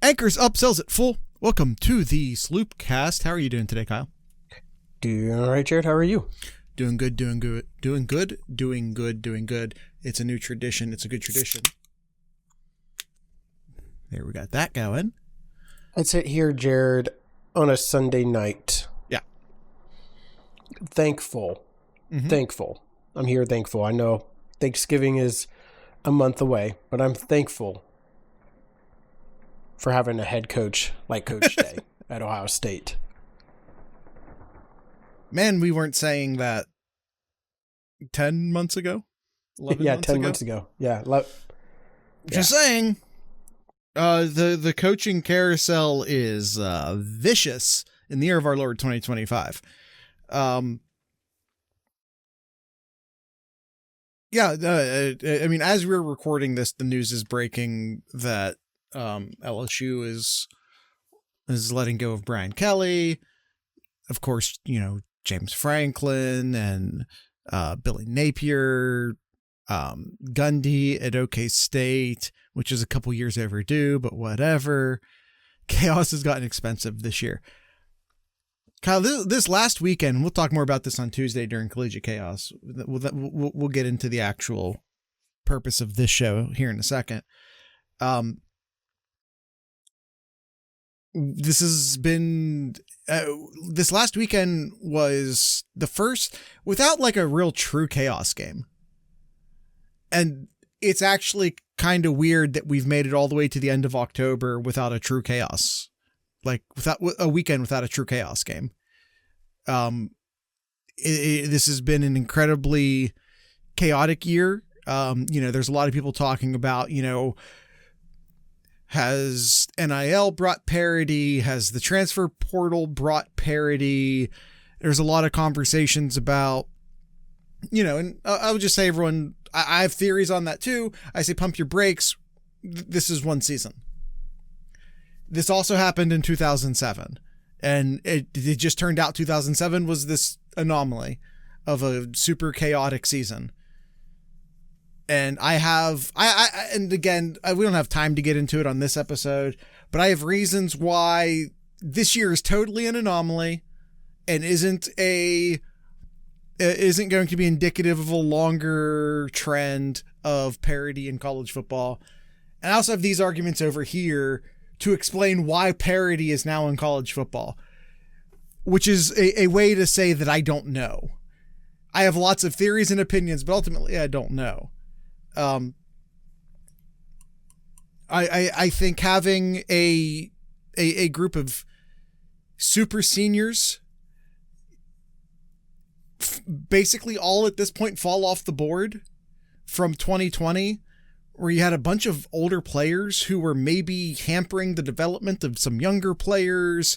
Anchors upsells at full. Welcome to the Sloopcast. How are you doing today, Kyle? Doing all right, Jared. How are you? Doing good. It's a new tradition. It's a good tradition. There, we got that going. I'd sit here, Jared, on a Sunday night. Yeah. Thankful. Thankful. I'm here thankful. I know Thanksgiving is a month away, but I'm thankful for having a head coach like Coach Day at Ohio State. Man, we weren't saying that 10 months ago? 11 months 10 ago? months ago. Yeah. Just saying. The coaching carousel is vicious in the year of our Lord 2025. I mean, as we're recording this, the news is breaking that LSU is letting go of Brian Kelly. Of course, you know, James Franklin and Billy Napier, Gundy at OK State, which is a couple years overdue, but whatever. Chaos has gotten expensive this year. Kyle, this last weekend, we'll talk more about this on Tuesday during Collegiate Chaos. We'll get into the actual purpose of this show here in a second. This has been, this last weekend was the first without like a real true chaos game. And it's actually kind of weird that we've made it all the way to the end of October without a true chaos, like without a weekend without a true chaos game. This has been an incredibly chaotic year. You know, there's a lot of people talking about, you know, has NIL brought parity? Has the transfer portal brought parity? There's a lot of conversations about, you know, and I would just say, everyone, I have theories on that too. I say, pump your brakes. This is one season. This also happened in 2007. And it just turned out 2007 was this anomaly of a super chaotic season. And and again, we don't have time to get into it on this episode, but I have reasons why this year is totally an anomaly and isn't going to be indicative of a longer trend of parity in college football. And I also have these arguments over here to explain why parity is now in college football, which is a way to say that I don't know. I have lots of theories and opinions, but ultimately I don't know. I think having a group of super seniors basically all at this point fall off the board from 2020, where you had a bunch of older players who were maybe hampering the development of some younger players,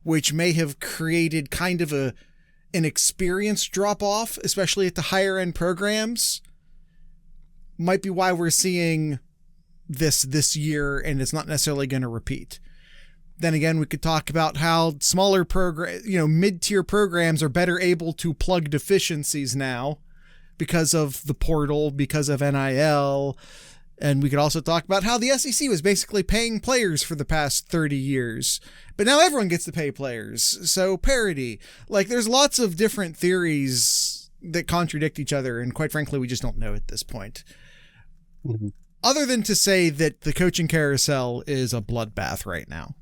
which may have created kind of an experience drop off, especially at the higher end programs. Might be why we're seeing this year, and it's not necessarily going to repeat. Then again, we could talk about how smaller mid-tier programs are better able to plug deficiencies now because of the portal, because of NIL. And we could also talk about how the SEC was basically paying players for the past 30 years, but now everyone gets to pay players. So parity, like there's lots of different theories that contradict each other. And quite frankly, we just don't know at this point. Mm-hmm. Other than to say that the coaching carousel is a bloodbath right now.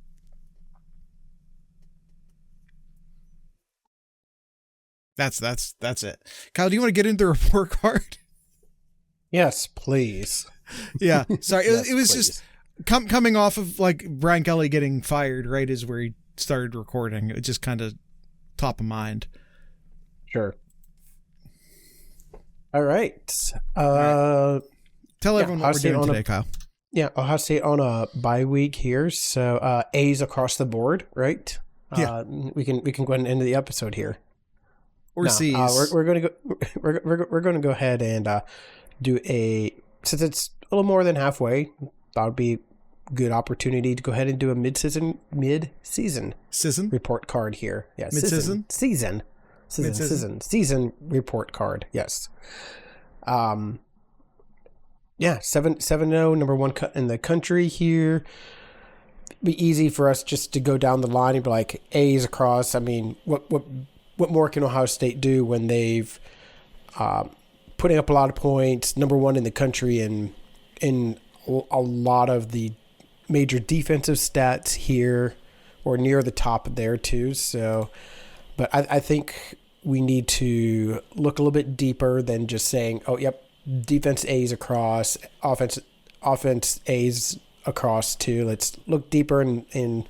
That's it. Kyle, do you want to get into the report card? Yes, please. Yeah. Sorry. Yes, it was please. just coming off of like Brian Kelly getting fired right as where he started recording. It just kind of top of mind. Sure. All right. Tell everyone what we're doing today, Kyle. Yeah, Ohio State on a bye week here, so A's across the board, right? Yeah. We can go ahead and end the episode here. Or C's. We're going to go. We're going to go ahead and do since it's a little more than halfway. That would be a good opportunity to go ahead and do a mid-season report card here. Yeah, mid-season? Season report card. Yes. 7-0, number one in the country here. be easy for us just to go down the line and be like A's across. I mean, what more can Ohio State do when they've putting up a lot of points, number one in the country, and in a lot of the major defensive stats here, or near the top there too. So, but I think we need to look a little bit deeper than just saying, "Oh, yep, defense A's across, offense A's across too." Let's look deeper and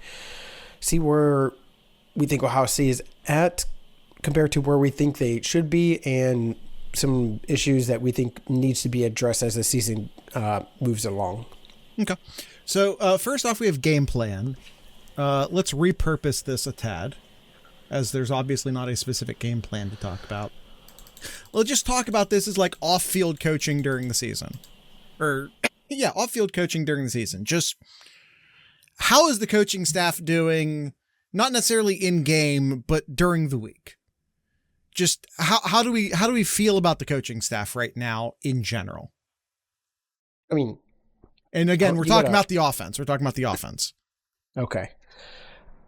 see where we think Ohio State is at compared to where we think they should be, and some issues that we think needs to be addressed as the season moves along. Okay. So first off, we have game plan. Let's repurpose this a tad, as there's obviously not a specific game plan to talk about. We'll just talk about this as like off-field coaching during the season. Off-field coaching during the season. Just how is the coaching staff doing, not necessarily in-game, but during the week? Just how do we feel about the coaching staff right now in general? I mean, and again, we're talking about the offense. We're talking about the offense. Okay.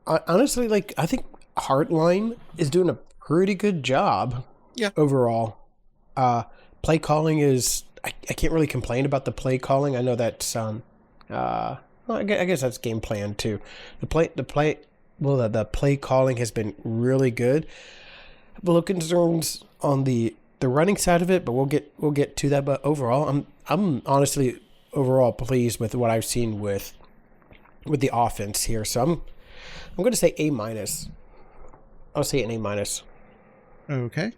Honestly, like, I think Hartline is doing a pretty good job. Yeah. Overall. Play calling is, I can't really complain about the play calling. I know that's, I guess that's game plan too. The play calling has been really good. A little concerns on the running side of it, but we'll get to that. But overall, I'm honestly overall pleased with what I've seen with the offense here. So I'm going to say A-. I'll say an A-. Okay.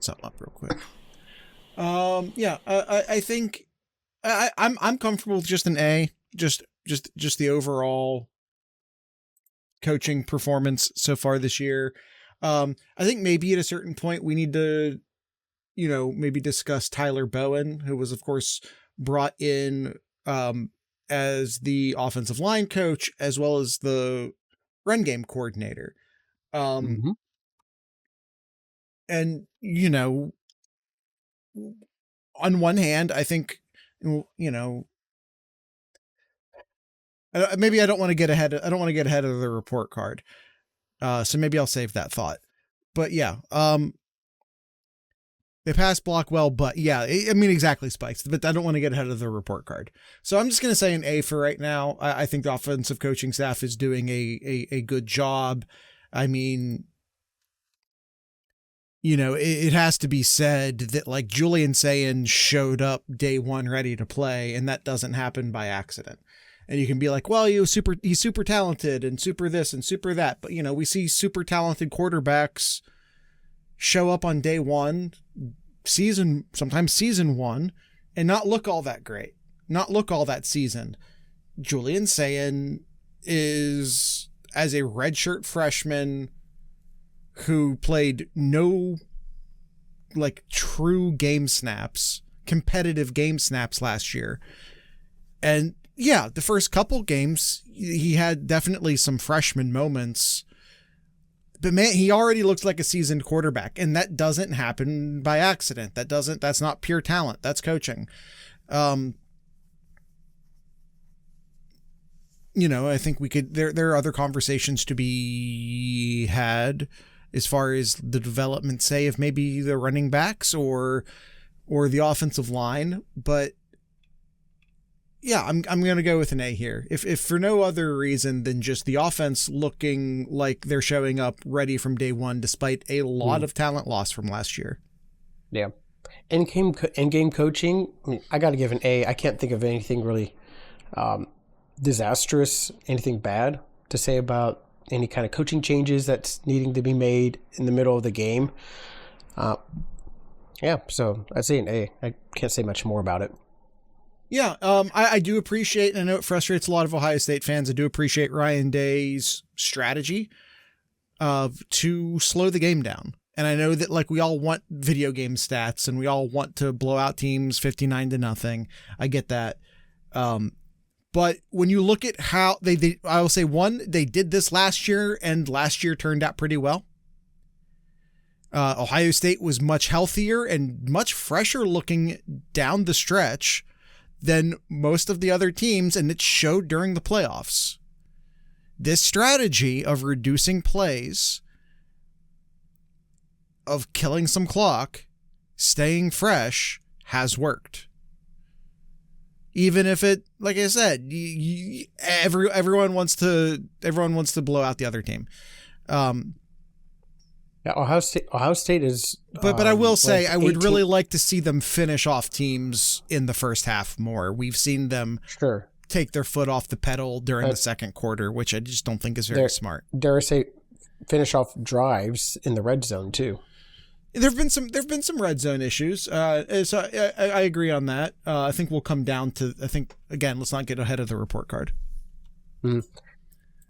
Something up real quick. I think I'm comfortable with just an A. Just the overall coaching performance so far this year. I think maybe at a certain point we need to, maybe discuss Tyler Bowen, who was of course brought in as the offensive line coach as well as the run game coordinator. And, on one hand, I think, maybe I don't want to get ahead of the report card. So maybe I'll save that thought. But yeah, they pass block well, but yeah, I mean, exactly, Spikes, but I don't want to get ahead of the report card. So I'm just going to say an A for right now. I think the offensive coaching staff is doing a good job. I mean, it has to be said that like Julian Sayin showed up day one ready to play, and that doesn't happen by accident. And you can be like, well, he's super talented and super this and super that. But, we see super talented quarterbacks show up on day one, sometimes season one, and not look all that great, not look all that seasoned. Julian Sayin is, as a redshirt freshman who played no like true game snaps, competitive game snaps last year. And yeah, the first couple games, he had definitely some freshman moments, but man, he already looks like a seasoned quarterback, and that doesn't happen by accident. That's not pure talent. That's coaching. I think there are other conversations to be had as far as the development, say, of maybe the running backs or the offensive line, but yeah, I'm going to go with an A here. If for no other reason than just the offense looking like they're showing up ready from day one, despite a lot of talent loss from last year. Yeah. In-game coaching, I got to give an A. I can't think of anything really disastrous, anything bad to say about any kind of coaching changes that's needing to be made in the middle of the game. So I'd say an A. I can't say much more about it. Yeah, I do appreciate, and I know it frustrates a lot of Ohio State fans, I do appreciate Ryan Day's strategy to slow the game down. And I know that like we all want video game stats and we all want to blow out teams 59-0. I get that. But when you look at how I will say, one, they did this last year, and last year turned out pretty well. Ohio State was much healthier and much fresher looking down the stretch than most of the other teams, and it showed during the playoffs. This strategy of reducing plays, of killing some clock, staying fresh, has worked. Even if it, like I said, everyone wants to blow out the other team. Yeah, Ohio State is. But I will say, I would really like to see them finish off teams in the first half more. We've seen them take their foot off the pedal during the second quarter, which I just don't think is very smart. Dare I say, finish off drives in the red zone too. There've been some red zone issues. So I agree on that. I think we'll come down to. I think again, let's not get ahead of the report card.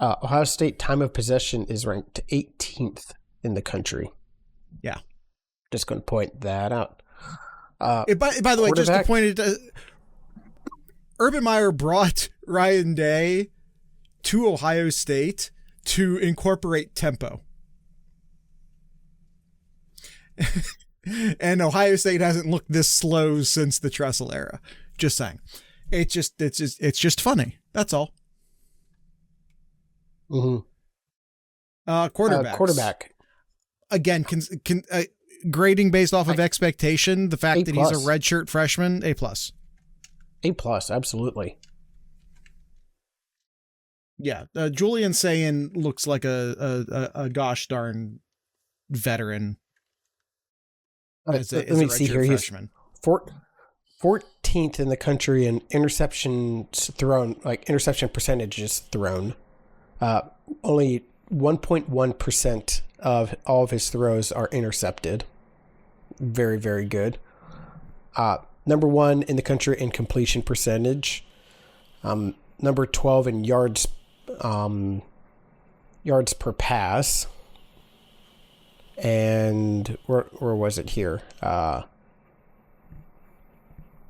Ohio State time of possession is ranked 18th in the country. Yeah. Just going to point that out. By the way, just to point it, Urban Meyer brought Ryan Day to Ohio State to incorporate tempo. And Ohio State hasn't looked this slow since the Tressel era. Just saying. It's just funny. That's all. Mm-hmm. Quarterback. Again, grading based off of expectation, the fact that he's a redshirt freshman, A+. A+, absolutely. Yeah, Julian Sayin looks like a gosh darn veteran. Let me see here. Freshman. He's 14th in the country in interceptions thrown, like interception percentages thrown. Only 1.1% of all of his throws are intercepted. Very, very good. Number 1 in the country in completion percentage. Number 12 in yards per pass. And where was it here? Yeah,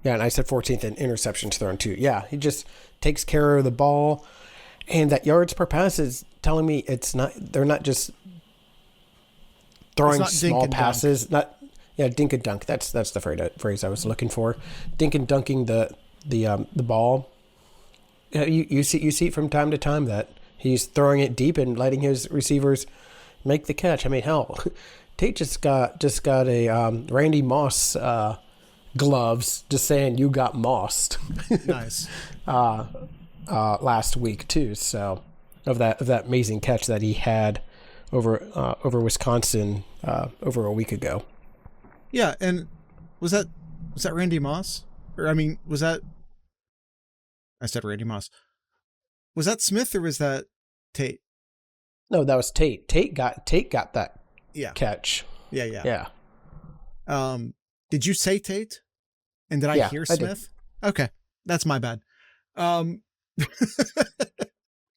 and I said 14th in interceptions thrown too. Yeah, he just takes care of the ball. And that yards per pass is telling me they're not just throwing small passes. Dink and dunk. That's the phrase I was looking for. Dink and dunking the ball. You see it from time to time that he's throwing it deep and letting his receivers make the catch. I mean, hell, Tate just got a Randy Moss gloves, just saying you got mossed. Nice. Last week too. So of that amazing catch that he had over Wisconsin over a week ago. Yeah, and was that Randy Moss? Or I mean, I said Randy Moss. Was that Smith or was that Tate? No, that was Tate. Tate got that catch. Yeah. Did you say Tate? And did I hear Smith? Okay. That's my bad. All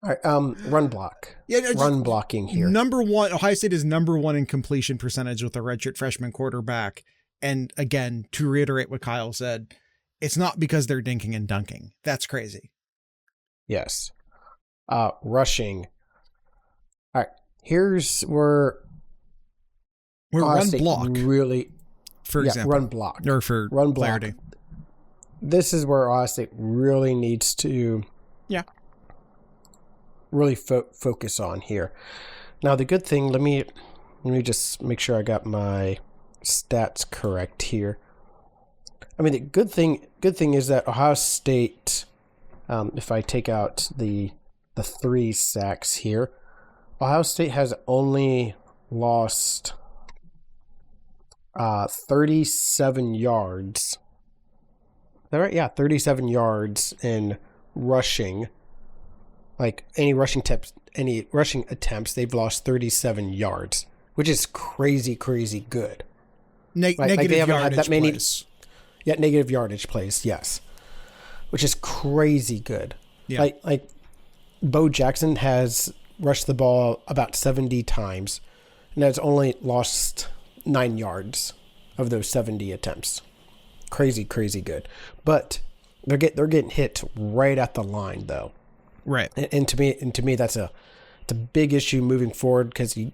right, run block. Yeah, run blocking here. Number 1, Ohio State is number 1 in completion percentage with a redshirt freshman quarterback. And again, to reiterate what Kyle said, it's not because they're dinking and dunking. That's crazy. Yes. Rushing. All right, here's where run block really, for example, run block or for run block. Clarity. This is where Ohio State really needs to really focus on here. Now, the good thing, let me just make sure I got my stats correct here. I mean, the good thing is that Ohio State, if I take out the 3 sacks here, Ohio State has only lost 37 yards. Is that right? Yeah, 37 yards in rushing. Like any rushing attempts, they've lost 37 yards, which is crazy good. Negative they haven't yardage had that many plays. Yeah, negative yardage plays, yes. Which is crazy good. Yeah. Like Bo Jackson has rushed the ball about 70 times and has only lost 9 yards of those 70 attempts. Crazy good. But they're getting hit right at the line though. Right. And to me it's a big issue moving forward because you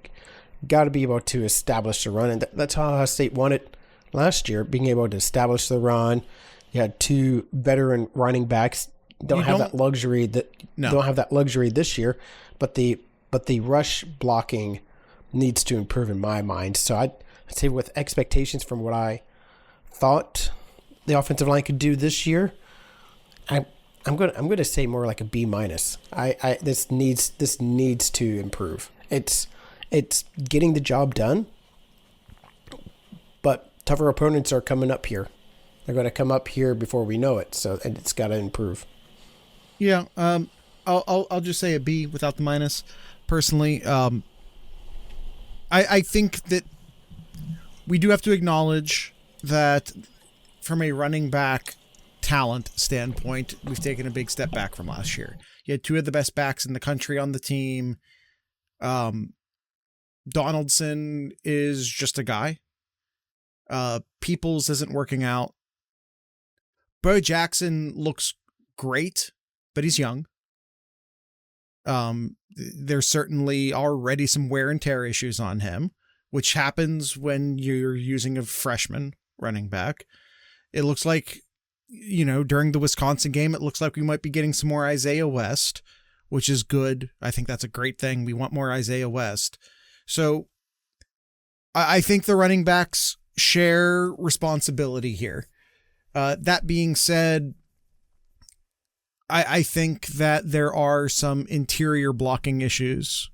got to be able to establish the run, and that's how Ohio State won it last year, being able to establish the run You had two veteran running backs. Don't have that luxury this year, but the rush blocking needs to improve in my mind. So I'd say with expectations from what I thought the offensive line could do this year, I'm going to say more like a B minus. This needs to improve. It's getting the job done, but tougher opponents are coming up here. They're going to come up here before we know it. So, and it's got to improve. Yeah. I'll just say a B without the minus. Personally, I think that we do have to acknowledge that from a running back talent standpoint, we've taken a big step back from last year. You had two of the best backs in the country on the team. Donaldson is just a guy. Peoples isn't working out. Bo Jackson looks great, but he's young. There certainly already some wear and tear issues on him, which happens when you're using a freshman running back. It looks like, during the Wisconsin game, it looks like we might be getting some more Isaiah West, which is good. I think that's a great thing. We want more Isaiah West. So I think the running backs share responsibility here. That being said, I think that there are some interior blocking issues.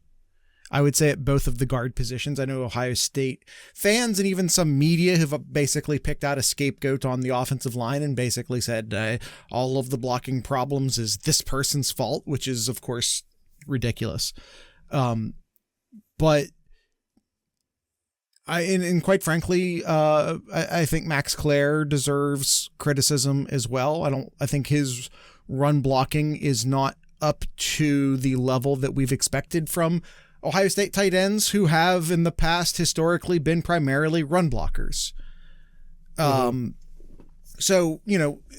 I would say at both of the guard positions. I know Ohio State fans and even some media have basically picked out a scapegoat on the offensive line and basically said all of the blocking problems is this person's fault, which is, of course, ridiculous. But quite frankly, I think Max Clare deserves criticism as well. I think his run blocking is not up to the level that we've expected from Ohio State tight ends who have in the past historically been primarily run blockers. So,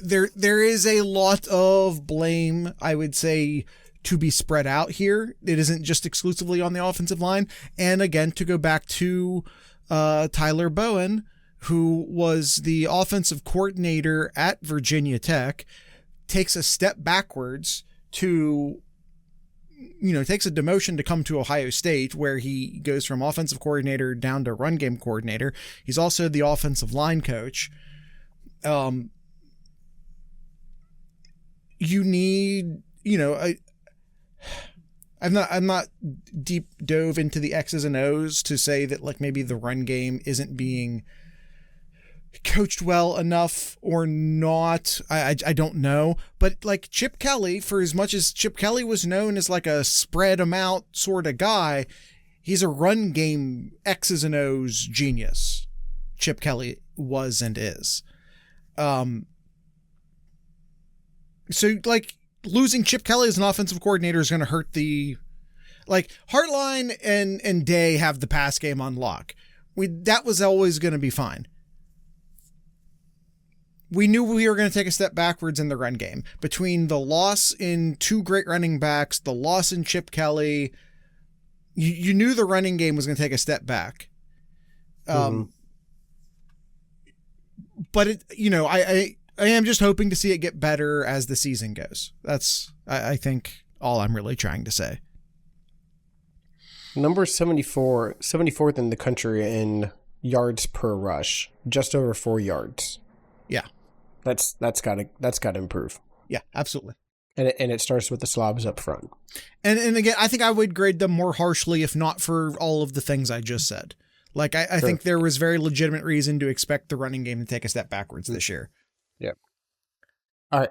there is a lot of blame, I would say, to be spread out here. It isn't just exclusively on the offensive line. And again, to go back to Tyler Bowen, who was the offensive coordinator at Virginia Tech, takes a step backwards to, takes a demotion to come to Ohio State, where he goes from offensive coordinator down to run game coordinator. He's also the offensive line coach. You need, I'm not deep dove into the X's and O's to say that like maybe the run game isn't being coached well enough or not. I don't know, but like Chip Kelly, for as much as Chip Kelly was known as like a spread them out sort of guy, he's a run game X's and O's genius. Chip Kelly was and is. So like losing Chip Kelly as an offensive coordinator is going to hurt the, like Hartline and Day have the pass game on lock. That was always going to be fine. We knew we were going to take a step backwards in the run game. Between the loss in two great running backs, the loss in Chip Kelly, you knew the running game was going to take a step back. But it, I am just hoping to see it get better as the season goes. That's, I think, all I'm really trying to say. Number 74th in the country in yards per rush, just over 4 yards. Yeah. That's got to improve. Yeah, absolutely. And it starts with the slobs up front. And again, I think I would grade them more harshly if not for all of the things I just said. Like I Sure. think there was very legitimate reason to expect the running game to take a step backwards this year. Yeah. All right.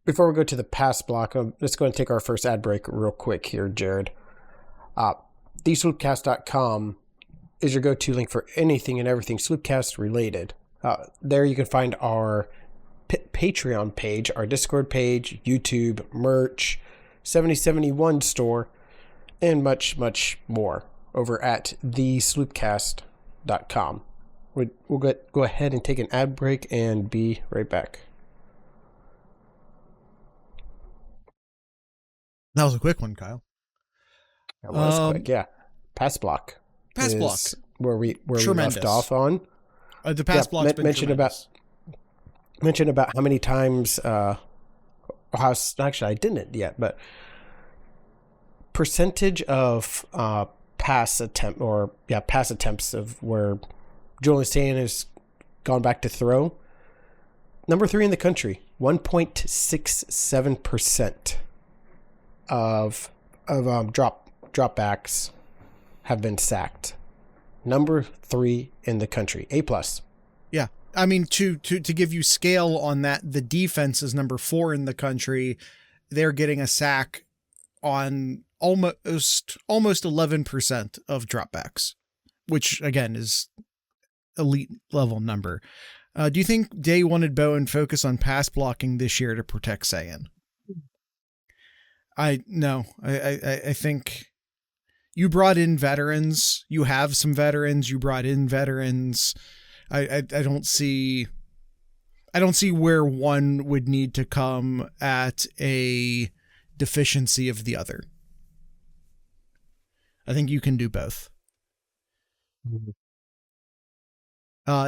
Before we go to the pass block, let's go and take our first ad break real quick here, Jared. TheSloopcast.com is your go-to link for anything and everything Sloopcast related. There you can find our Patreon page, our Discord page, YouTube, merch, 7071 store, and much, much more over at thesloopcast.com. We'll go ahead and take an ad break and be right back. That was a quick one, Kyle. That was quick, yeah. Pass block. Pass block. Where we left off on. The pass block's been mentioned tremendous. mention about how many times, actually I didn't yet, but percentage of pass attempts of where Julian Sand has gone back to throw. Number 3 in the country, 1.67% of dropbacks have been sacked. Number 3 in the country, A+. Yeah. I mean, to give you scale on that, the defense is number 4 in the country. They're getting a sack on almost 11% of dropbacks, which again is elite level number. Do you think Day wanted Bowen focus on pass blocking this year to protect Sayan? I think you brought in veterans. You have some veterans. You brought in veterans. I don't see where one would need to come at a deficiency of the other. I think you can do both. Mm-hmm.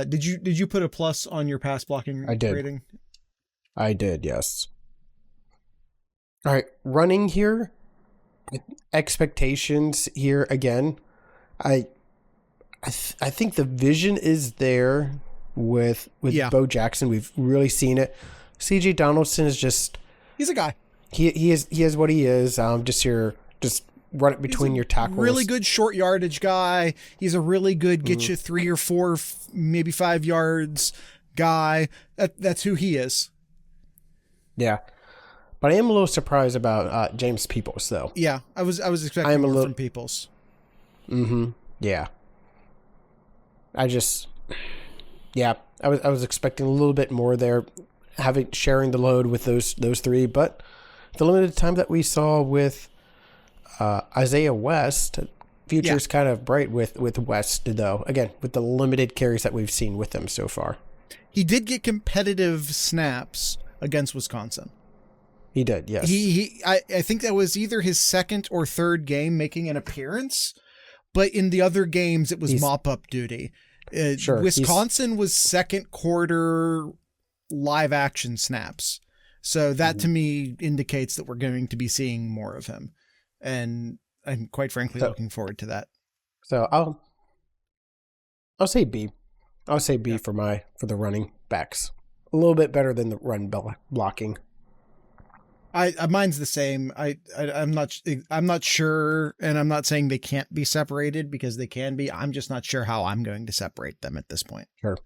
Did you put a plus on your pass blocking rating? I did, yes. All right, running here, expectations here again. I think the vision is there with Bo Jackson. We've really seen it. CJ Donaldson is he's a guy. He is what he is. Just run it between your tackles. Really good short yardage guy. He's a really good get you 3 or 4, maybe 5 yards guy. That's who he is. Yeah. But I am a little surprised about James Peoples, though. Yeah, I was expecting more from Peoples. Mm-hmm. Yeah. I was expecting a little bit more there, sharing the load with those 3. But the limited time that we saw with Isaiah West, future's kind of bright with West, though. Again, with the limited carries that we've seen with him so far. He did get competitive snaps against Wisconsin. He did, yes. I think that was either his second or third game making an appearance, but in the other games it was mop-up duty. Sure, Wisconsin was second quarter live action snaps. So that to me indicates that we're going to be seeing more of him. And I'm quite frankly looking forward to that. So I'll say B. I'll say B for the running backs. A little bit better than the run blocking. Mine's the same. I'm not sure, and I'm not saying they can't be separated because they can be. I'm just not sure how I'm going to separate them at this point. Sure.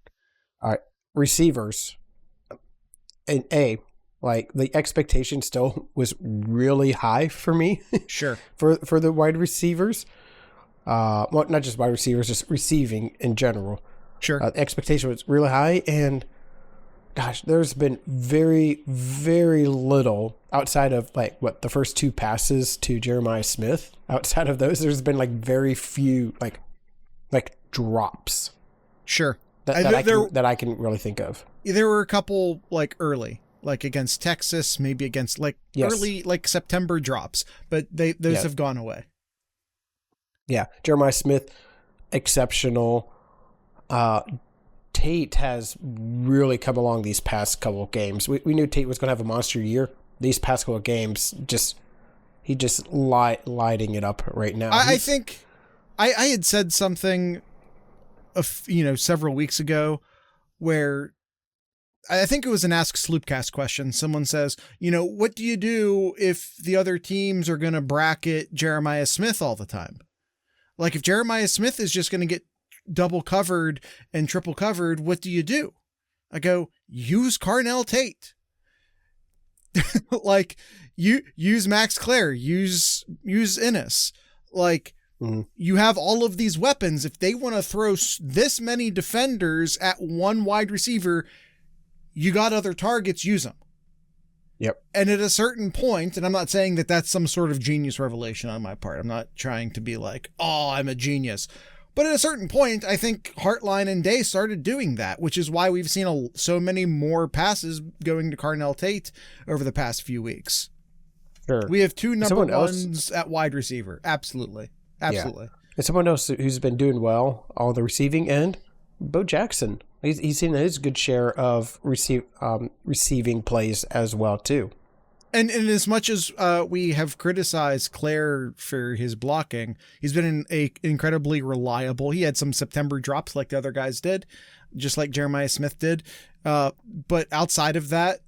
All right. Receivers. And A, like the expectation still was really high for me. Sure. for the wide receivers. Well, not just wide receivers, just receiving in general. Sure. The expectation was really high, and gosh, there's been very, very little outside of the first 2 passes to Jeremiah Smith. Outside of those, there's been very few like drops. Sure. That I can really think of. There were a couple early, against Texas, maybe against early September drops, but those have gone away. Yeah. Jeremiah Smith, exceptional. Tate has really come along these past couple of games. We knew Tate was going to have a monster year. These past couple of games, he just lighting it up right now. I think I had said something, several weeks ago, where I think it was an Ask Sloopcast question. Someone says, what do you do if the other teams are going to bracket Jeremiah Smith all the time? Like if Jeremiah Smith is just going to get double covered and triple covered, what do you do? I go, use Carnell Tate. Use Max Clare, use Ennis. You have all of these weapons. If they want to throw this many defenders at one wide receiver, you got other targets, use them. Yep. And at a certain point, and I'm not saying that that's some sort of genius revelation on my part. I'm not trying to be I'm a genius. But at a certain point, I think Hartline and Day started doing that, which is why we've seen so many more passes going to Carnell Tate over the past few weeks. Sure. We have 2 number ones at wide receiver. Absolutely. Yeah. And someone else who's been doing well on the receiving end, Bo Jackson. He's seen his good share of receiving plays as well too. And as much as we have criticized Claire for his blocking, he's been incredibly reliable. He had some September drops like the other guys did, just like Jeremiah Smith did. But outside of that,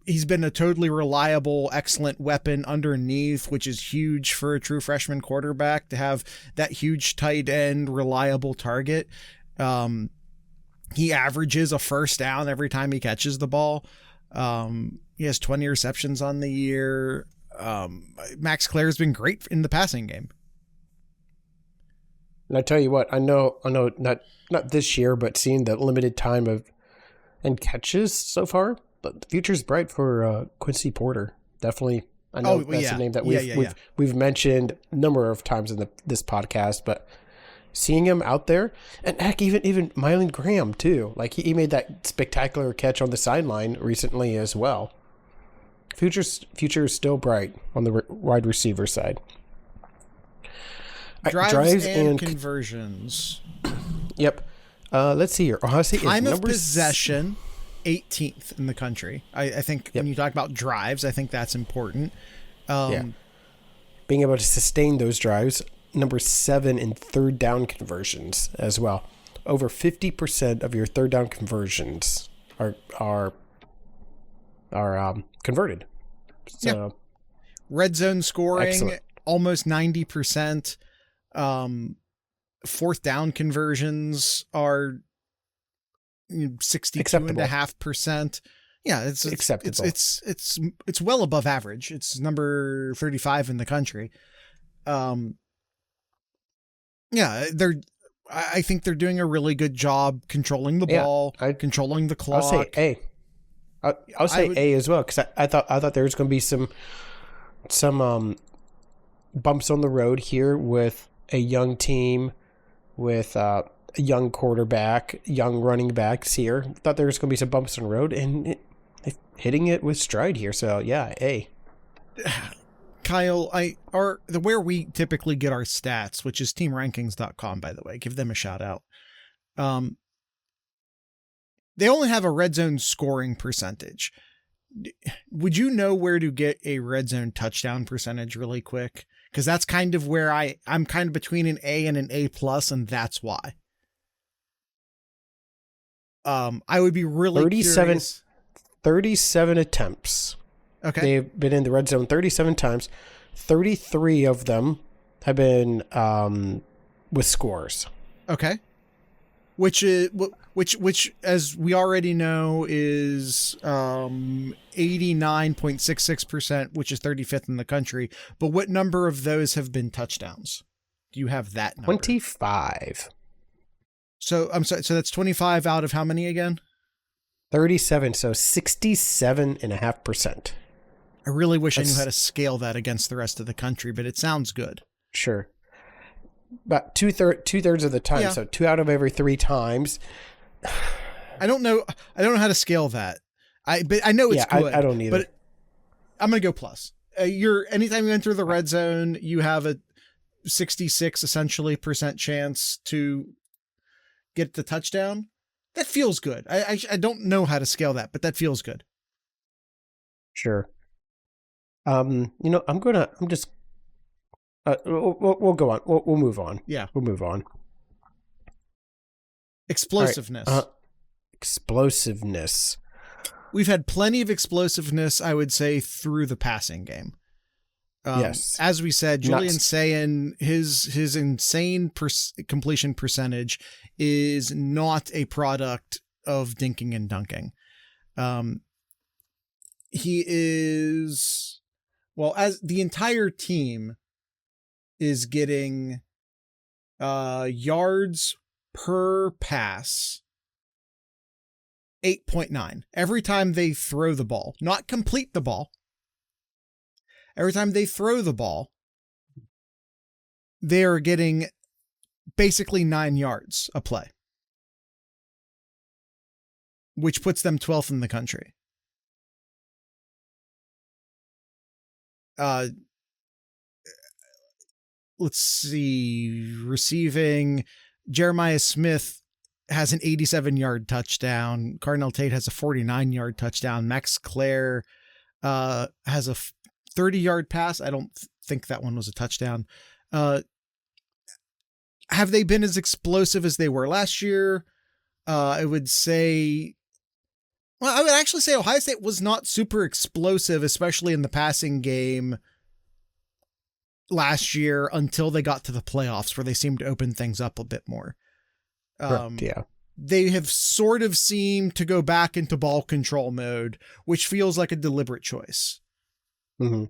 he's been a totally reliable, excellent weapon underneath, which is huge for a true freshman quarterback to have that huge tight end, reliable target. He averages a first down every time he catches the ball. He has 20 receptions on the year. Max Claire's been great in the passing game. And I tell you what, I know, not this year, but seeing the limited time and catches so far, but the future's bright for Quincy Porter. Definitely, I know that's a name that we've mentioned a number of times in this podcast, but seeing him out there, and heck, even Mylan Graham too. Like he made that spectacular catch on the sideline recently as well. Future is still bright on the wide receiver side. Drives and conversions. Yep. Let's see here. Ohio State time of possession, 18th in the country. I think when you talk about drives, I think that's important. Being able to sustain those drives, number 7 in third down conversions as well. Over 50% of your third down conversions are converted. So, red zone scoring, excellent. Almost 90%. Fourth down conversions are 62.5%. Yeah, it's acceptable. It's well above average. It's number 35 in the country. I think they're doing a really good job controlling the ball, controlling the clock. I'll say A. I'll say A as well, because I thought there was going to be some bumps on the road here with a young team, with a young quarterback, young running backs here. Thought there was going to be some bumps on the road, and hitting it with stride here. So yeah, A. Kyle, where we typically get our stats, which is teamrankings.com, by the way, give them a shout out. They only have a red zone scoring percentage. Would you know where to get a red zone touchdown percentage really quick? Because that's kind of where I'm kind of between an A and an A+, and that's why. I would be really 37 attempts. Okay. They've been in the red zone 37 times. 33 of them have been with scores. Okay. Which as we already know is 89.66%, which is 35th in the country. But what number of those have been touchdowns? Do you have that number? 25. So I'm sorry. So that's 25 out of how many again? 37. So 67.5%. I really wish I knew how to scale that against the rest of the country, but it sounds good. Sure. About two-thirds of the time, so 2 out of every 3 times. I don't know how to scale that. But I know it's good. I don't either. But I'm gonna go plus. Anytime you enter the red zone, you have a 66% essentially chance to get the touchdown. That feels good. I don't know how to scale that, but that feels good. Sure. I'm just. We'll go on. We'll move on. Yeah. We'll move on. Explosiveness. Right. Explosiveness. We've had plenty of explosiveness, I would say, through the passing game. Yes. As we said, Julian Sayin, his insane completion percentage is not a product of dinking and dunking. He is, as the entire team is getting yards per pass 8.9 every time they throw the ball, not complete the ball. Every time they throw the ball, they're getting basically 9 yards a play, which puts them 12th in the country. Let's see, receiving, Jeremiah Smith has an 87-yard touchdown. Cardinal Tate has a 49-yard touchdown. Max Clare has a 30-yard pass. I don't think that one was a touchdown. Have they been as explosive as they were last year? I would actually say Ohio State was not super explosive, especially in the passing game last year until they got to the playoffs where they seemed to open things up a bit more. Yeah. They have sort of seemed to go back into ball control mode, which feels like a deliberate choice. Mm-hmm.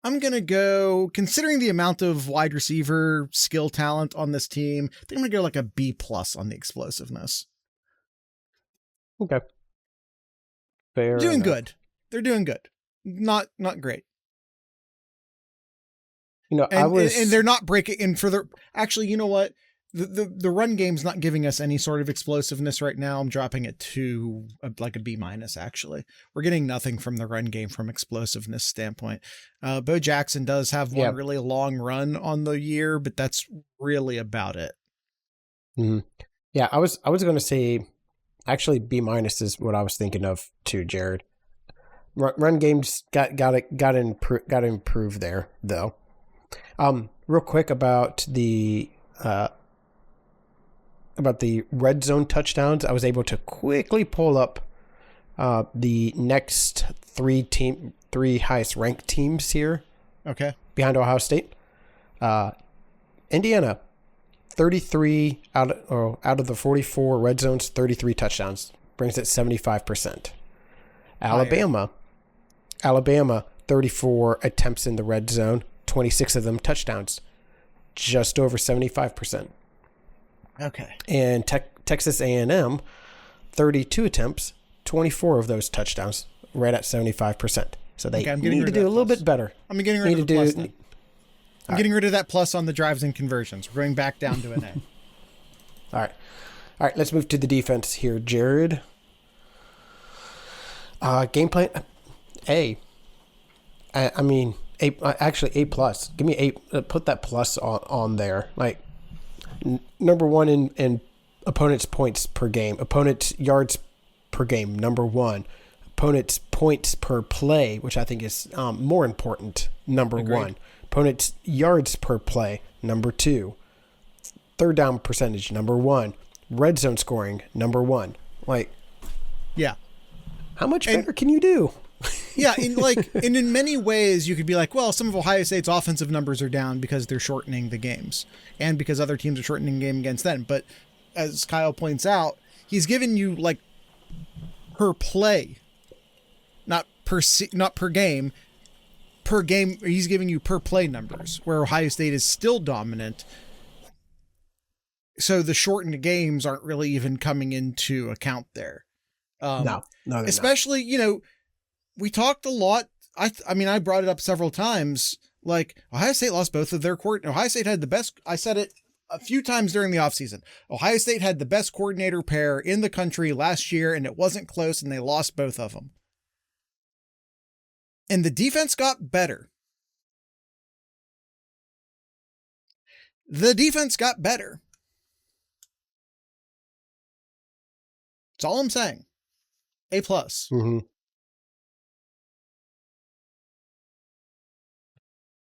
I'm going to go, considering the amount of wide receiver skill talent on this team, I think I'm going to go like a B+ on the explosiveness. Okay. Fair Doing enough. good. They're doing good. Not great. You know, and they're not breaking in for the, actually, you know what? The run game's not giving us any sort of explosiveness right now. I'm dropping it to like a B-, actually. We're getting nothing from the run game from explosiveness standpoint. Bo Jackson does have one really long run on the year, but that's really about it. Mm-hmm. Yeah, I was going to say, actually, B- is what I was thinking of too, Jared. Run games got to improve there, though. Real quick about the red zone touchdowns, I was able to quickly pull up the next three highest ranked teams here. Okay. Behind Ohio State. Indiana, 33 out of the 44 red zones, 33 touchdowns, brings it 75%. Alabama, 34 attempts in the red zone, 26 of them touchdowns, just over 75%. Okay. And Texas A&M, 32 attempts, 24 of those touchdowns, right at 75%. So they need to do a little bit better. I'm getting rid of the plus then. I'm getting rid of that plus on the drives and conversions. We're going back down to an A. All right. Let's move to the defense here, Jared. Game plan, A. I mean, actually A+. Give me A. Put that plus on there. Like, number one in opponent's points per game, opponent's yards per game, number one, opponent's points per play, which I think is more important, number Agreed. one, opponent's yards per play, number two, third down percentage, number one, red zone scoring, number one. Like, yeah, how much better can you do? Yeah, and in many ways you could be like, well, some of Ohio State's offensive numbers are down because they're shortening the games and because other teams are shortening the game against them. But as Kyle points out, he's given you like per play, not per game. Per game, he's giving you per play numbers, where Ohio State is still dominant. So the shortened games aren't really even coming into account there. No, especially, you know, we talked a lot. I mean, I brought it up several times. Like, Ohio State lost both of their Ohio State had the best. I said it a few times during the offseason. Ohio State had the best coordinator pair in the country last year, and it wasn't close, and they lost both of them. And the defense got better. The defense got better. That's all I'm saying. A+. Mm-hmm.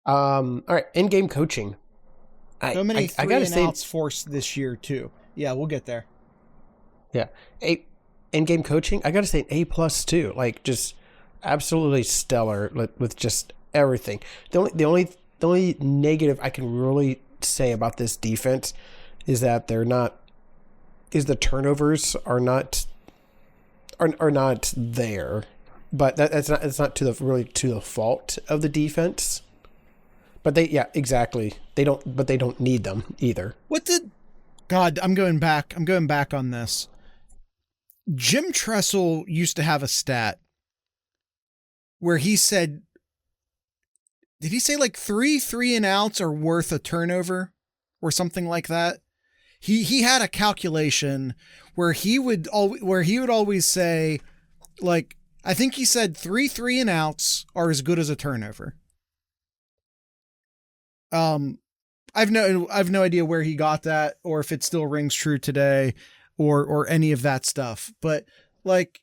All right, in-game coaching. So many three-and-outs forced this year, too. Yeah, we'll get there. Yeah. In-game coaching, I got to say A+ too. Like, just absolutely stellar with just everything. The only negative I can really say about this defense is that the turnovers are not there. But it's not to the fault of the defense. But exactly. They don't need them either. God, I'm going back on this. Jim Tressel used to have a stat where he said, did he say like 3-and-outs are worth a turnover or something like that? He had a calculation where he would always say, like, I think he said 3-and-outs are as good as a turnover. I've no idea where he got that, or if it still rings true today, or any of that stuff. But like,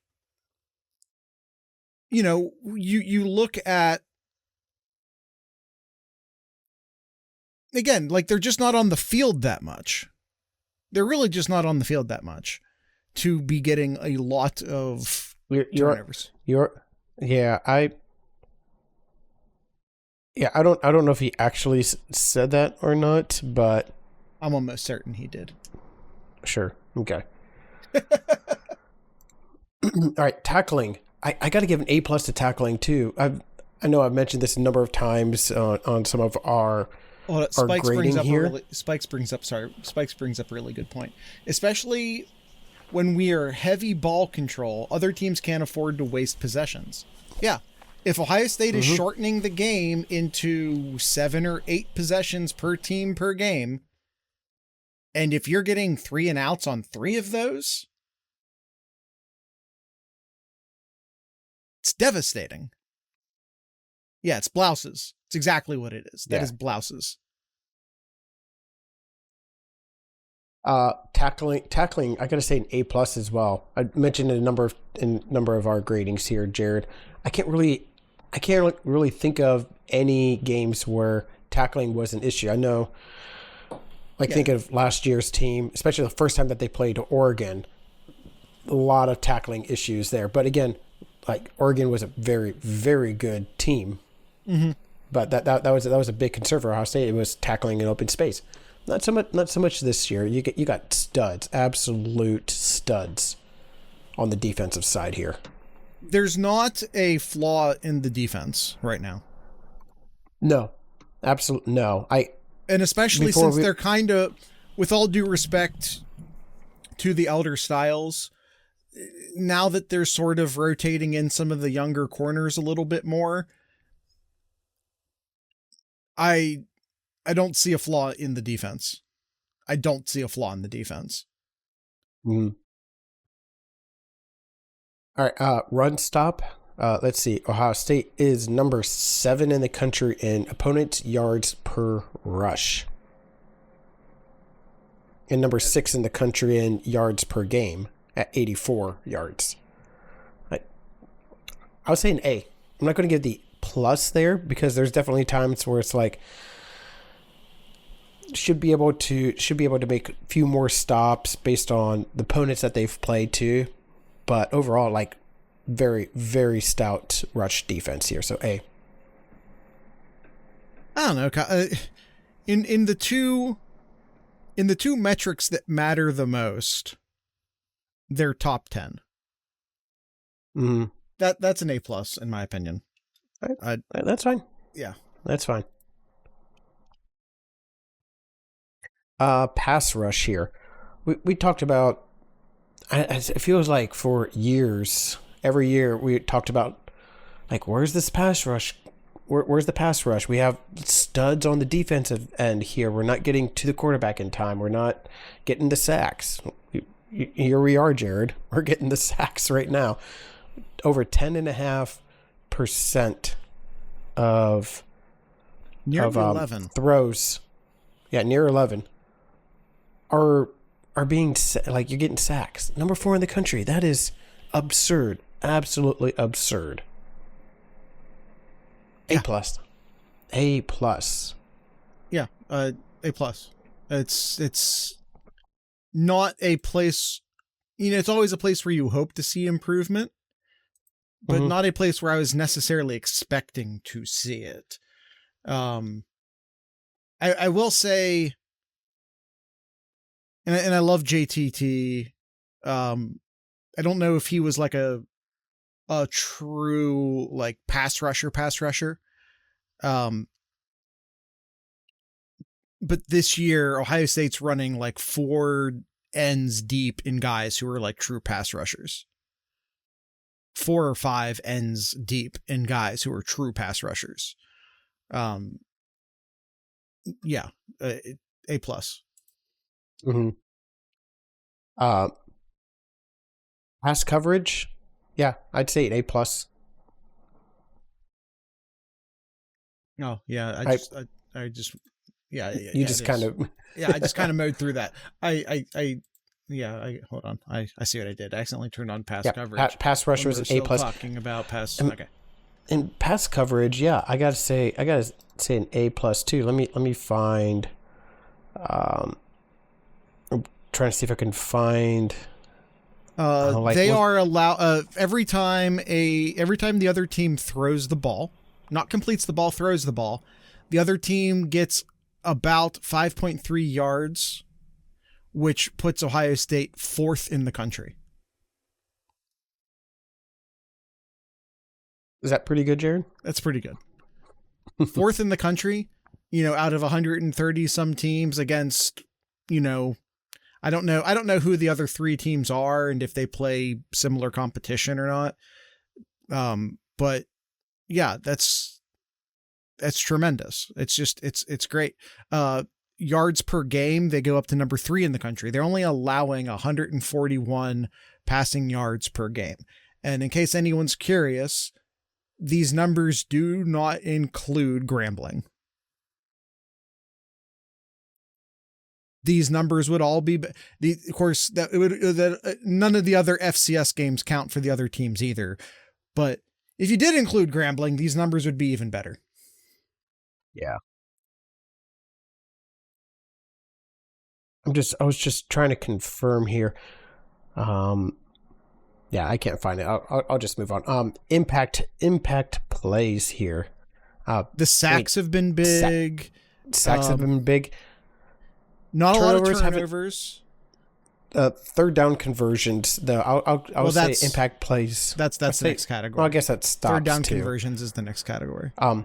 you look at, again, like they're just not on the field that much. They're really just not on the field that much to be getting a lot of turnovers. I don't know if he actually said that or not, but I'm almost certain he did. Sure. Okay. All right. Tackling. I got to give an A+ to tackling too. I know I've mentioned this a number of times on some of our grading here. Spikes brings up a really good point, especially when we are heavy ball control. Other teams can't afford to waste possessions. Yeah. If Ohio State is shortening the game into 7 or 8 possessions per team per game, and if you're getting 3 and outs on 3 of those, it's devastating. Yeah, it's blouses. It's exactly what it is. That is blouses. Tackling. I gotta say an A+ as well. I mentioned in a number of our gradings here, Jared. I can't really think of any games where tackling was an issue. I know, think of last year's team, especially the first time that they played Oregon. A lot of tackling issues there, but again, like Oregon was a very, very good team. Mm-hmm. But that was a big concern for Ohio State. It was tackling in open space. Not so much this year. You got studs, absolute studs, on the defensive side here. There's not a flaw in the defense right now. No, absolutely no. And especially since they're kind of, with all due respect to the elder styles, now that they're sort of rotating in some of the younger corners a little bit more, I don't see a flaw in the defense. Mm-hmm. All right, run stop. Let's see. Ohio State is number 7 in the country in opponent yards per rush, and number 6 in the country in yards per game at 84 yards. I would say an A. I'm not going to give the plus there because there's definitely times where it's like should be able to make a few more stops based on the opponents that they've played to, but overall, like, very, very stout rush defense here. So A. I don't know. In the two metrics that matter the most, they're top 10. Mm-hmm. That's an A+ in my opinion. That's fine. Yeah, that's fine. Pass rush here. We talked about. It feels like for years, every year we talked about, like, where's this pass rush? Where's the pass rush? We have studs on the defensive end here. We're not getting to the quarterback in time. We're not getting the sacks. Here we are, Jared. We're getting the sacks right now. Over 10.5% of 11 throws. Yeah, near 11 are being, like, you're getting sacks. Number 4 in the country. That is absurd. Absolutely absurd. Yeah. A+. Yeah, A+. It's not a place, it's always a place where you hope to see improvement, but not a place where I was necessarily expecting to see it. I will say, and I love JTT. I don't know if he was like a true, like, pass rusher. But this year, Ohio State's running like 4 ends deep in guys who are like true pass rushers. 4 or 5 ends deep in guys who are true pass rushers. Yeah, A+. Mm-hmm. Pass coverage. Yeah, I'd say an A+. Oh yeah, I just You just kind of I just kind of mowed through that. Hold on. I see what I did. I accidentally turned on pass coverage. Pass rush was an A+. Talking about pass. Okay. In pass coverage, yeah, I gotta say an A+ too. Let me find. I'm trying to see if I can find. They are allowed every time the other team throws the ball, not completes the ball, throws the ball, the other team gets about 5.3 yards, which puts Ohio State 4th in the country. Is that pretty good, Jared? That's pretty good. 4th in the country, out of 130 some teams against, I don't know who the other 3 teams are and if they play similar competition or not. But yeah, that's tremendous. It's just, it's great. Yards per game, they go up to number 3 in the country. They're only allowing 141 passing yards per game. And in case anyone's curious, these numbers do not include Grambling. These numbers would all be, of course, none of the other FCS games count for the other teams either. But if you did include Grambling, these numbers would be even better. Yeah. I was just trying to confirm here. Yeah, I can't find it. I'll just move on. Impact plays here. The sacks have been big. Sacks have been big. Not a lot of turnovers. Third down conversions, though. I'll say impact plays. That's the next category. Well, I guess that's stops. Third down too. Conversions is the next category. I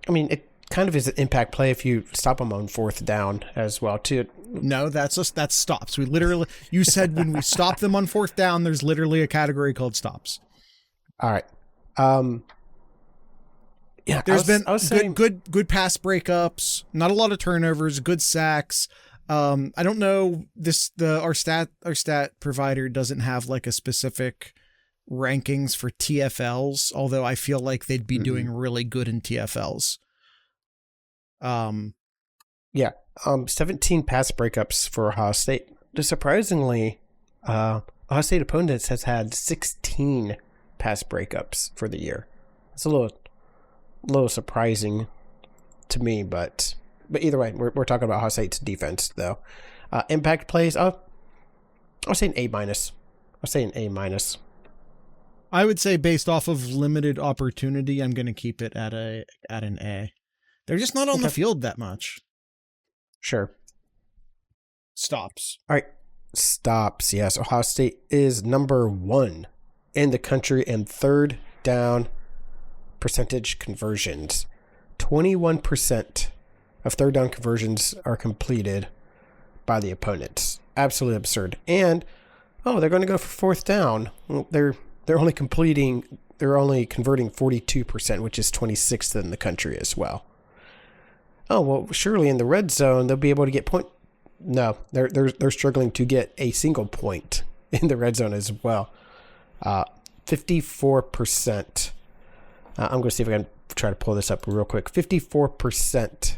mean, it kind of is an impact play if you stop them on 4th down as well too. No, that's stops. We literally, you said when we stop them on 4th down, there's literally a category called stops. All right. Yeah, there's been good pass breakups, not a lot of turnovers, good sacks. I don't know our stat provider doesn't have like a specific rankings for TFLs, although I feel like they'd be doing really good in TFLs. 17 pass breakups for Ohio State. Surprisingly, Ohio State opponents has had 16 pass breakups for the year. It's a little surprising to me, but either way, we're talking about Ohio State's defense though. Impact plays, I'll say an A-. I'll say an A-. I would say based off of limited opportunity, I'm going to keep it at an A. They're just not on the field that much. Sure. Stops. All right. Stops. Yes. Ohio State is number 1 in the country in third down percentage conversions. 21% of third down conversions are completed by the opponents. Absolutely absurd. And they're going to go for 4th down. Well, they're only converting 42%, which is 26th in the country as well. Oh, well, surely in the red zone they'll be able to get point. No, they're struggling to get a single point in the red zone as well. 54%. I'm going to see if I can try to pull this up real quick. 54%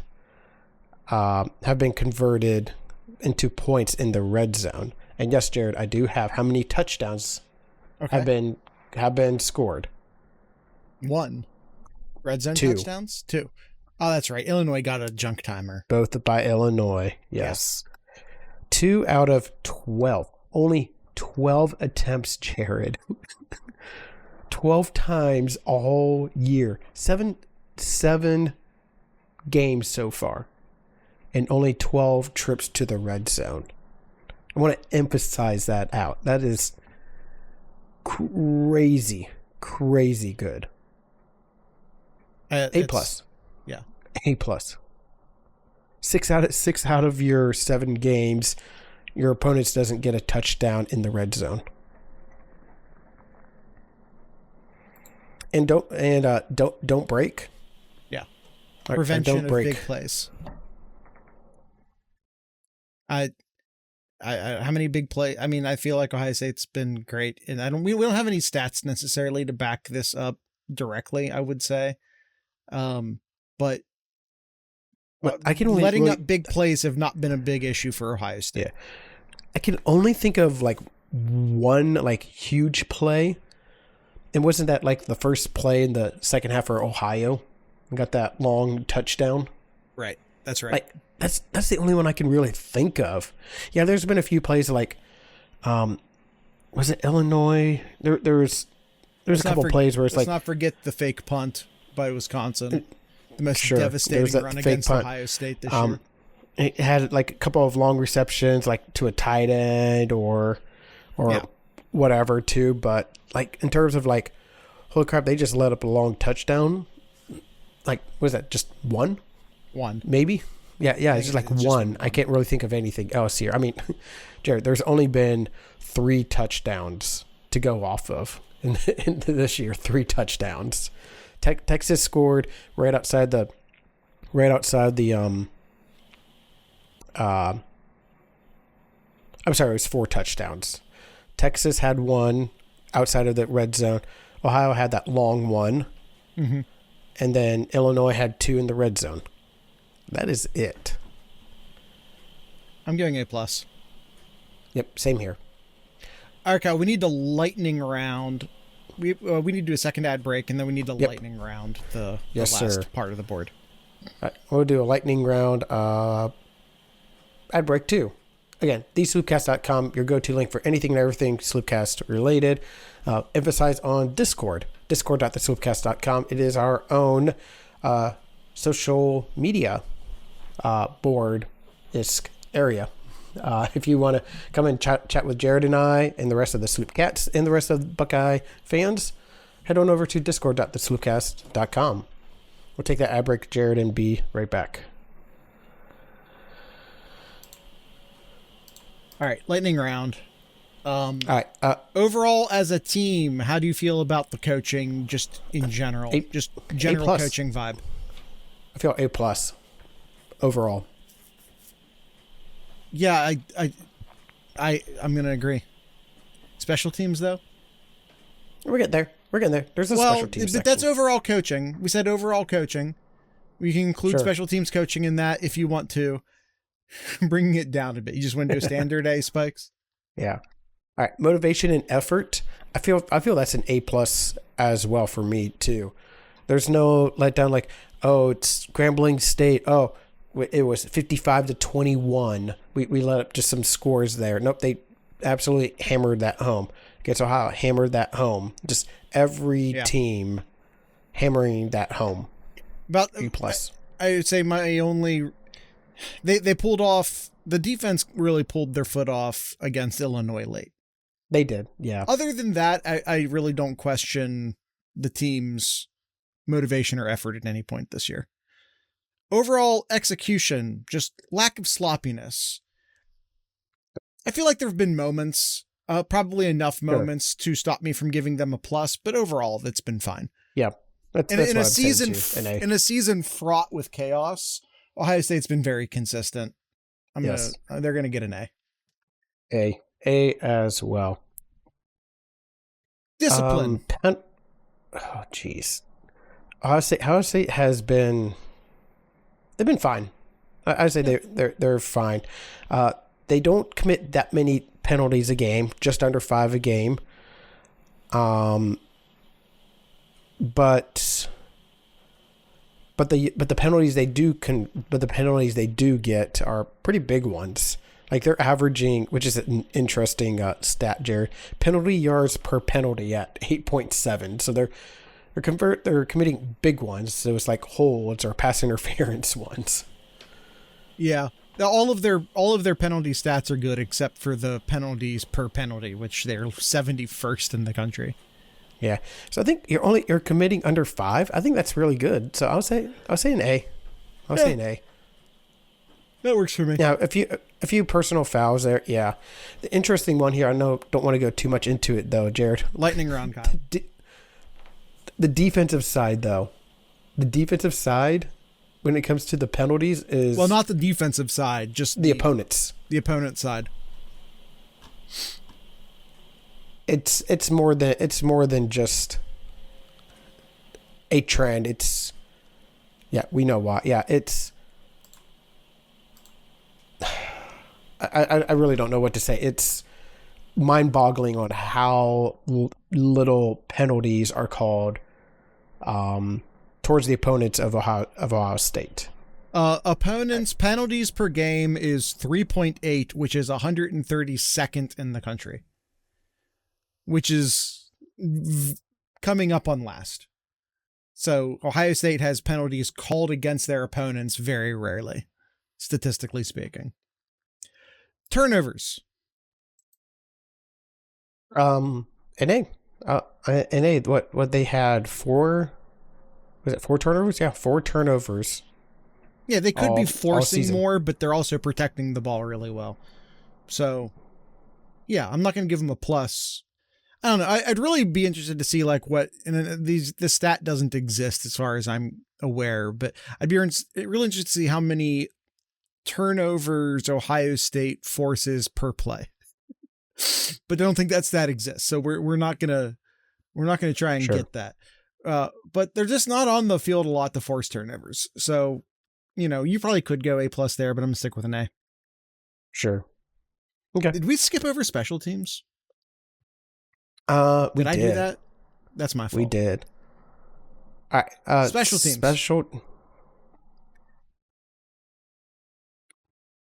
have been converted into points in the red zone. And yes, Jared, I do have how many touchdowns have been scored. 1. Red zone 2. Touchdowns? 2. Oh, that's right. Illinois got a junk timer. Both by Illinois. Yes. 2 out of 12. Only 12 attempts, Jared. 12 times all year. 7 games so far. And only 12 trips to the red zone. I want to emphasize that out. That is crazy good. A+. Yeah. A+. 6 out of your 7 games, your opponents doesn't get a touchdown in the red zone. And don't break. Yeah. Prevention don't break. Of big plays. How many big play? I mean, I feel like Ohio State's been great, and we don't have any stats necessarily to back this up directly, I would say. But I can only letting up big plays have not been a big issue for Ohio State. Yeah. I can only think of like one like huge play. And wasn't that like the first play in the second half for Ohio? We got that long touchdown. Right. That's right. Like that's the only one I can really think of. Yeah, there's been a few plays like was it Illinois? There's a couple plays where it's like, let's not forget the fake punt by Wisconsin. The most devastating run against Ohio State this year. It had like a couple of long receptions, like to a tight end or whatever too. But like in terms of like, holy crap, they just let up a long touchdown. Like, what is that? Just one? One. Maybe? Yeah, it's just like one. I can't really think of anything else here. I mean, Jared, there's only been 3 touchdowns to go off of in this year. 3 touchdowns. Texas scored right outside the I'm sorry, it was 4 touchdowns. Texas had 1 outside of the red zone. Ohio had that long one. Mm-hmm. And then Illinois had 2 in the red zone. That is it. I'm giving A+. Yep, same here. All right, Kyle, we need the lightning round. We need to do a second ad break, and then we need the lightning round, the last part of the board. All right, we'll do a lightning round. Ad break 2. Again, thesloopcast.com, your go-to link for anything and everything Sloopcast related. Emphasize on Discord, discord.thesloopcast.com. It is our own social media board-isk area. If you want to come and chat with Jared and I and the rest of the Sloopcats and the rest of the Buckeye fans, head on over to discord.thesloopcast.com. We'll take that ad break, Jared, and be right back. All right, lightning round. All right. Overall, as a team, how do you feel about the coaching, just in general? Just general coaching vibe. I feel A+ overall. Yeah, I'm gonna agree. Special teams, though. We're getting there. There's a special teams section. But that's overall coaching. We said overall coaching. We can include special teams coaching in that if you want to. Bringing it down a bit. You just want to do a standard A, Spikes? Yeah. All right. Motivation and effort. I feel that's an A+ as well for me too. There's no letdown like, oh, it's Grambling State. Oh, it was 55-21. We let up just some scores there. Nope, they absolutely hammered that home. Against Ohio, hammered that home. Just every team hammering that home. About A+. I would say my only... They pulled off... The defense really pulled their foot off against Illinois late. They did, yeah. Other than that, I really don't question the team's motivation or effort at any point this year. Overall execution, just lack of sloppiness. I feel like there have been moments, probably enough moments to stop me from giving them a plus, but overall, that's been fine. Yeah. That's in a season fraught with chaos, Ohio State's been very consistent. They're gonna get an A. A as well. Discipline. Oh jeez. Ohio State has been. They've been fine. I say they're fine. They don't commit that many penalties a game, just under 5 a game. But the penalties they do get are pretty big ones. Like they're averaging, which is an interesting stat, Jared. Penalty yards per penalty at 8.7. So they're committing big ones. So it's like holds or pass interference ones. Yeah. All of their penalty stats are good except for the penalties per penalty, which they're 71st in the country. Yeah. So I think you're committing under 5. I think that's really good. So I'll say an A. I'll say an A. That works for me. Now, a few personal fouls there. Yeah. The interesting one here, I don't want to go too much into it though, Jared. Lightning round, Kyle. The defensive side though. The defensive side when it comes to the penalties is... Well, not the defensive side, just the opponents. The opponent side. It's more than just a trend. We know why. Yeah, it's I really don't know what to say. It's mind-boggling on how little penalties are called towards the opponents of Ohio State. Opponents' penalties per game is 3.8, which is 132nd in the country, which is coming up on last. So Ohio State has penalties called against their opponents very rarely, statistically speaking. Turnovers. NA. What they had was it 4 turnovers? Yeah, 4 turnovers. Yeah, they could be forcing more, but they're also protecting the ball really well. So, yeah, I'm not going to give them a plus. I don't know. I'd really be interested to see like what, and the stat doesn't exist as far as I'm aware, but I'd be really interested to see how many turnovers Ohio State forces per play. But I don't think that stat exists. So we're not gonna try and get that. But they're just not on the field a lot to force turnovers. So, you probably could go A+ there, but I'm gonna stick with an A. Sure. Okay. Did we skip over special teams? Did I do that? That's my fault. We did. All right. Special teams.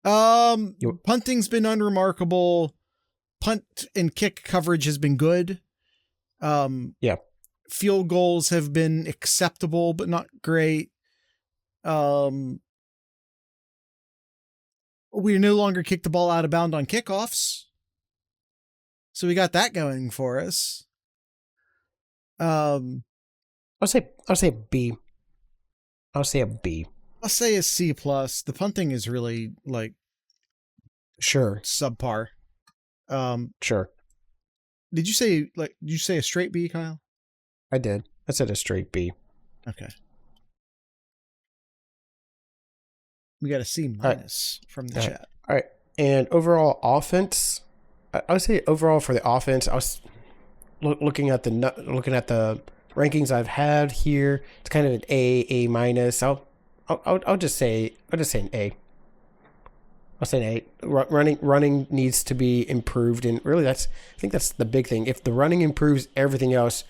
Punting's been unremarkable. Punt and kick coverage has been good. Yeah. Field goals have been acceptable, but not great. We no longer kick the ball out of bounds on kickoffs. So we got that going for us. I'll say a B. I'll say a B. I'll say a C+. The punting is really sure subpar. Sure. Did you say a straight B, Kyle? I did. I said a straight B. Okay. We got a C- from the chat. All right. And overall offense, I would say overall for the offense, I was looking at the rankings I've had here. It's kind of an A-. I'll just say an A. I'll say an A. Running needs to be improved, and really I think that's the big thing. If the running improves, everything else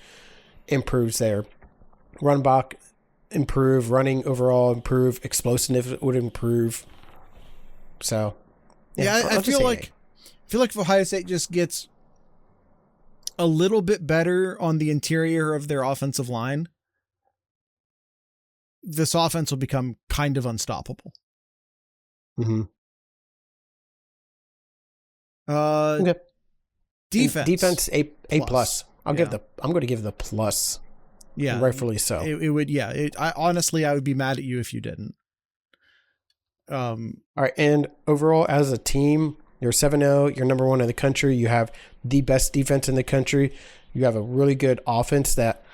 improves there. Run block improve, running overall improve, explosiveness would improve. So yeah, I feel like if Ohio State just gets a little bit better on the interior of their offensive line, this offense will become kind of unstoppable. Mm-hmm. Okay. Defense A+. I'm going to give the plus. Yeah, rightfully so. It would. Yeah, I would be mad at you if you didn't. All right, and overall as a team, you're 7-0. You're number 1 in the country. You have the best defense in the country. You have a really good offense that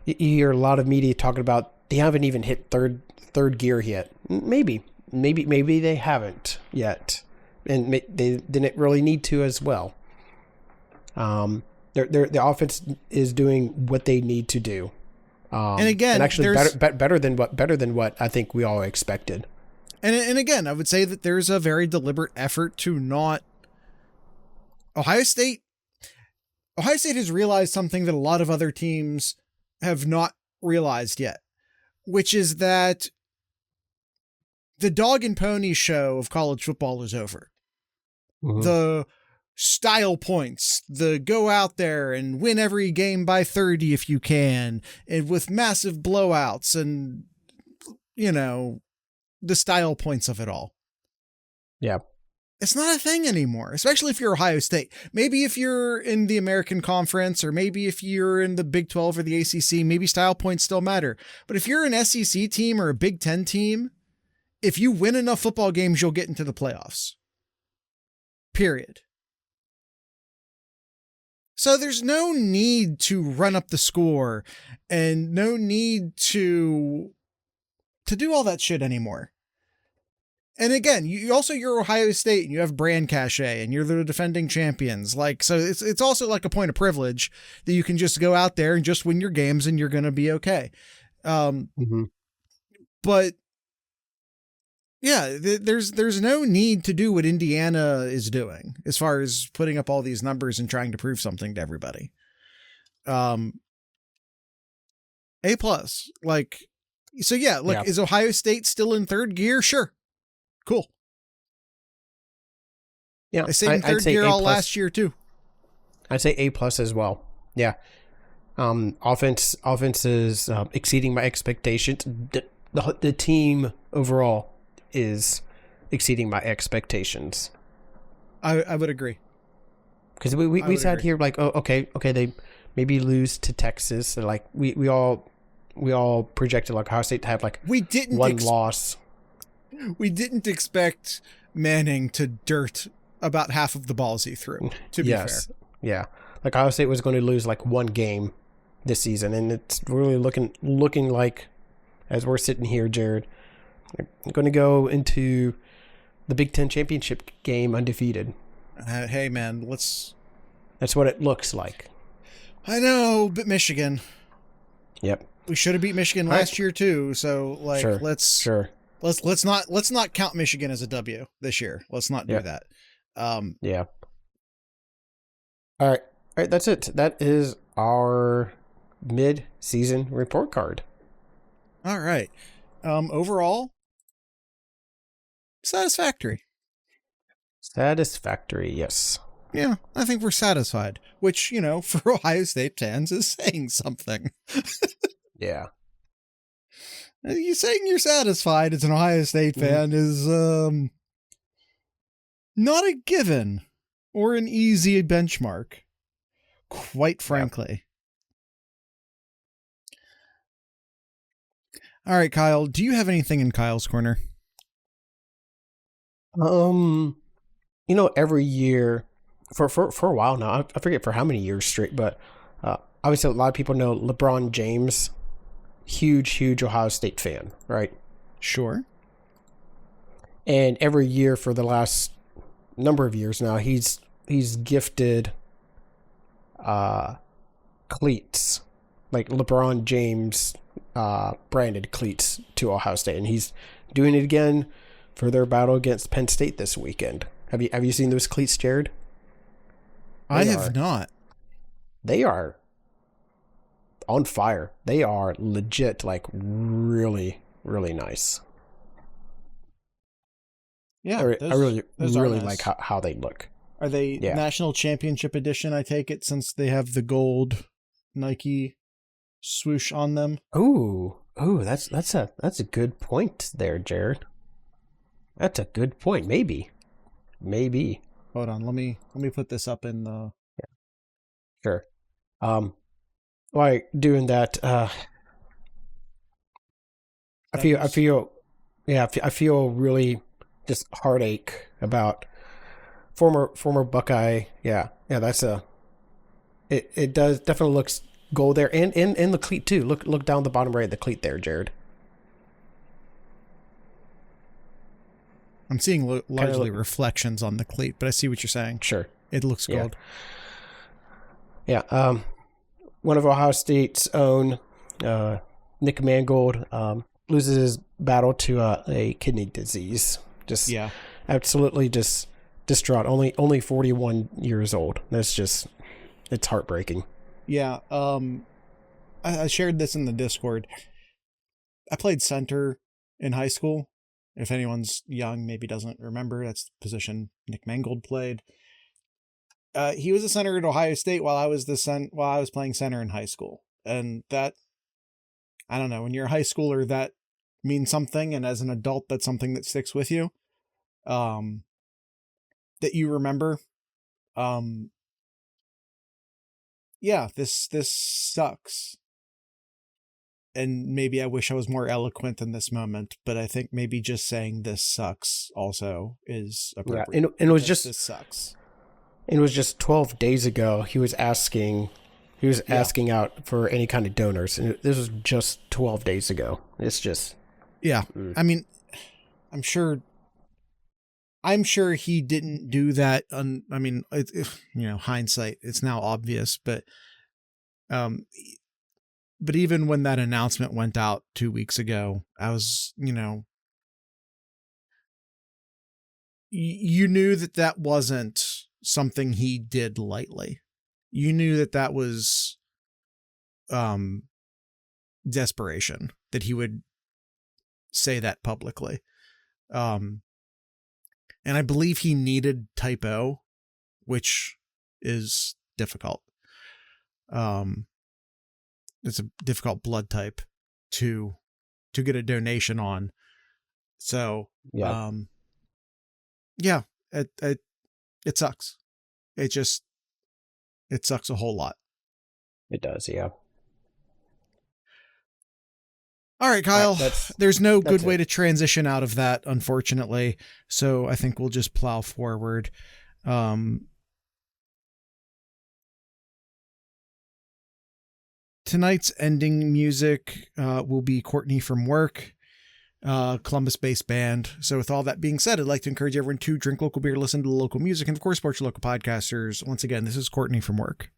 you hear a lot of media talking about. They haven't even hit third gear yet. Maybe they haven't yet, and they didn't really need to as well. The offense is doing what they need to do. And again, and actually better than what I think we all expected. And again, I would say that there's a very deliberate effort to not. Ohio State has realized something that a lot of other teams have not realized yet, which is that the dog and pony show of college football is over. Mm-hmm. The style points, the go out there and win every game by 30 if you can, and with massive blowouts and, the style points of it all. Yeah. It's not a thing anymore, especially if you're Ohio State. Maybe if you're in the American Conference, or maybe if you're in the Big 12 or the ACC, maybe style points still matter. But if you're an SEC team or a Big 10 team, if you win enough football games, you'll get into the playoffs. Period. So there's no need to run up the score and no need to do all that shit anymore. And again, you're Ohio State and you have brand cachet and you're the defending champions. So it's also like a point of privilege that you can just go out there and just win your games and you're going to be okay. Mm-hmm. But Yeah, there's no need to do what Indiana is doing as far as putting up all these numbers and trying to prove something to everybody. A plus, like, so yeah, look, is Ohio State still in third gear? Sure. Cool. Yeah. They stayed in third gear all last year too. I'd say A plus as well. Yeah. Offense is exceeding my expectations. The team overall is exceeding my expectations. I would agree. Because we sat here like, oh, okay, they maybe lose to Texas. So like we all projected like Ohio State to have like one loss. We didn't expect Manning to dirt about half of the balls he threw, to be fair. Yeah. Like Ohio State was going to lose like one game this season, and it's really looking like, as we're sitting here, Jared, I'm going to go into the Big Ten championship game undefeated. Hey man, that's what it looks like. I know, but Michigan. Yep. We should have beat Michigan last year too. So like, let's not count Michigan as a W this year. Let's not do that. Yeah. All right. That's it. That is our mid-season report card. All right. Overall, satisfactory. Satisfactory, yes. Yeah, I think we're satisfied, which, for Ohio State fans is saying something. Yeah. You saying you're satisfied as an Ohio State fan is not a given or an easy benchmark, quite frankly. All right, Kyle, do you have anything in Kyle's corner? Every year for a while now, I forget for how many years straight, but obviously a lot of people know LeBron James, huge Ohio State fan, right? Sure. And every year for the last number of years now, he's gifted cleats, like LeBron James branded cleats to Ohio State, and he's doing it again for their battle against Penn State this weekend. Have you seen those cleats, Jared? I have not. They are on fire. They are legit, like really, really nice. Yeah, I really nice. Like how they look. Are they national championship edition? I take it, since they have the gold Nike swoosh on them. Oh, that's a good point there, Jared. That's a good point. Maybe. Hold on, let me put this up in the. Yeah. Sure. While doing that, I feel really just heartache about former Buckeye. Yeah. That's it does definitely looks gold there, and the cleat too. Look down the bottom right of the cleat there, Jared. I'm seeing largely reflections on the cleat, but I see what you're saying. Sure. It looks gold. Yeah. One of Ohio State's own, Nick Mangold, loses his battle to a kidney disease. Absolutely just distraught. Only 41 years old. It's heartbreaking. Yeah. I shared this in the Discord. I played center in high school. If anyone's young, maybe doesn't remember, that's the position Nick Mangold played. He was a center at Ohio State while I was playing center in high school. And that, I don't know, when you're a high schooler, that means something. And as an adult, that's something that sticks with you. That you remember. This sucks. And maybe I wish I was more eloquent in this moment, but I think maybe just saying this sucks also is appropriate. Yeah, and it was this sucks. It was just 12 days ago. He was asking out for any kind of donors, and this was just 12 days ago. It's just, I mean, I'm sure he didn't do that. Hindsight, it's now obvious, but even when that announcement went out 2 weeks ago, I was, you knew that wasn't something he did lightly. You knew that was desperation, that he would say that publicly. And I believe he needed type O, which is difficult. It's a difficult blood type to get a donation on. So, it sucks. It sucks a whole lot. It does. Yeah. All right, Kyle, there's no good way to transition out of that, unfortunately. So I think we'll just plow forward. Tonight's ending music will be Courtney from Work, Columbus-based band. So with all that being said, I'd like to encourage everyone to drink local beer, listen to the local music, and of course, support your local podcasters. Once again, this is Courtney from Work.